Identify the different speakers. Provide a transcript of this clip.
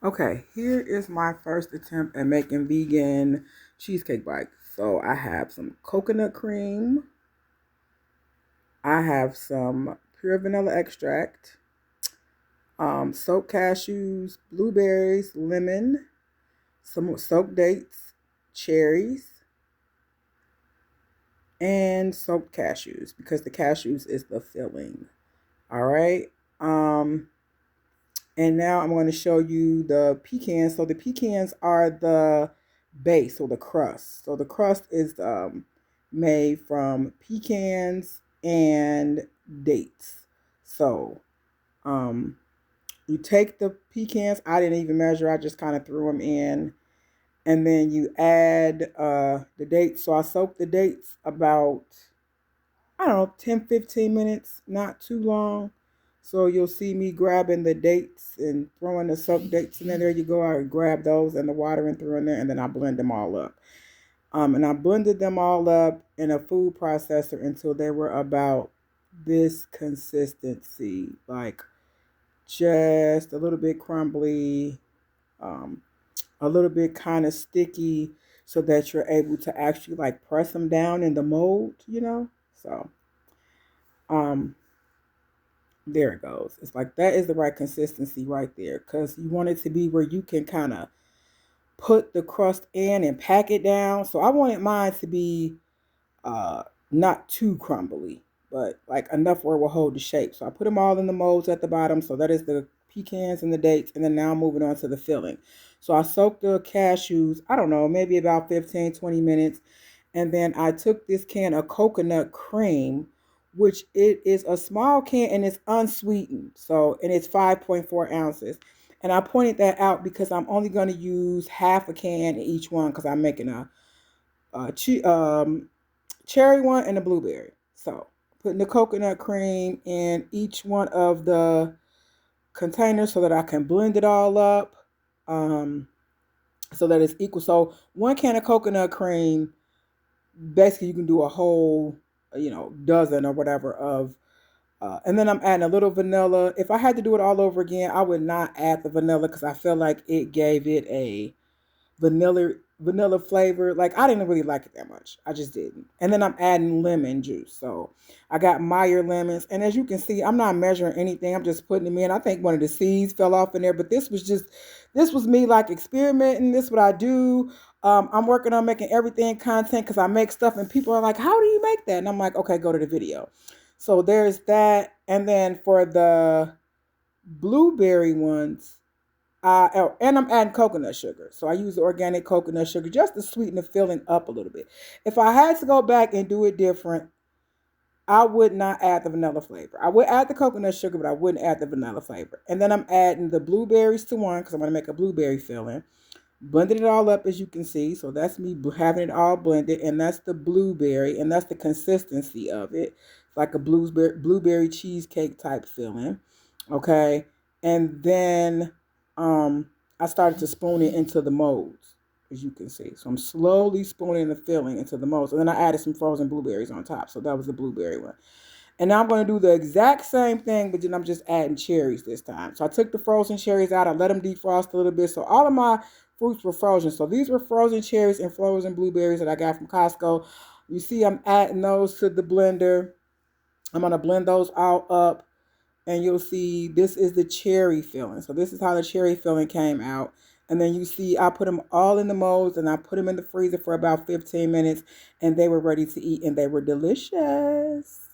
Speaker 1: Okay, here is my first attempt at making vegan cheesecake bites. So I have some coconut cream. I have some pure vanilla extract, soaked cashews, blueberries, lemon, some soaked dates, cherries, and soaked cashews because the cashews is the filling. All right. Um, and now I'm going to show you the pecans. So the pecans are the base or the crust. So the crust is made from pecans and dates. So um, you take the pecans. I didn't even measure. I just kind of threw them in. And then you add the dates. So I soaked the dates about, I don't know, 10, 15 minutes, not too long. So you'll see me grabbing the dates and throwing the soaked dates in there. There you go. I grab those and the water and threw in there, and then I blend them all up. And I blended them all up in a food processor until they were about this consistency, like just a little bit crumbly, um, a little bit kind of sticky, so that you're able to actually like press them down in the mold. So um, there it goes. It's like that is the right consistency right there, because you want it to be where you can kind of put the crust in and pack it down. So I wanted mine to be uh, not too crumbly, but like enough where it will hold the shape. So I put them all in the molds at the bottom. So that is the pecans and the dates. And then now I'm moving on to the filling. So I soaked the cashews, I don't know, maybe about 15, 20 minutes. And then I took this can of coconut cream, which it is a small can and it's unsweetened. So, and it's 5.4 ounces. And I pointed that out because I'm only going to use half a can in each one because I'm making a cherry one and a blueberry. So putting the coconut cream in each one of the containers so that I can blend it all up, um, so that it's equal. So one can of coconut cream, basically you can do a whole, dozen or whatever of. And then I'm adding a little vanilla. If I had to do it all over again, I would not add the vanilla because I feel like it gave it a vanilla flavor. Like I didn't really like it that much. I just didn't. And then I'm adding lemon juice. So I got Meyer lemons. And as you can see, I'm not measuring anything. I'm just putting them in. I think one of the seeds fell off in there, but this was me like experimenting. This is what I do. I'm working on making everything content because I make stuff and people are like, how do you make that? And I'm like, okay, go to the video. So there's that. And then for the blueberry ones, and I'm adding coconut sugar. So I use organic coconut sugar just to sweeten the filling up a little bit. If I had to go back and do it different, I would not add the vanilla flavor. I would add the coconut sugar, but I wouldn't add the vanilla flavor. And then I'm adding the blueberries to one because I'm going to make a blueberry filling. Blended it all up as you can see. So that's me having it all blended. And that's the blueberry. And that's the consistency of it. It's like a blueberry cheesecake type filling. Okay. And then I started to spoon it into the molds, as you can see. So I'm slowly spooning the filling into the molds. And then I added some frozen blueberries on top. So that was the blueberry one. And now I'm going to do the exact same thing, but then I'm just adding cherries this time. So I took the frozen cherries out. I let them defrost a little bit. So all of my fruits were frozen. So these were frozen cherries and frozen blueberries that I got from Costco. You see I'm adding those to the blender. I'm going to blend those all up. And you'll see this is the cherry filling. So this is how the cherry filling came out. And then you see I put them all in the molds and I put them in the freezer for about 15 minutes. And they were ready to eat and they were delicious.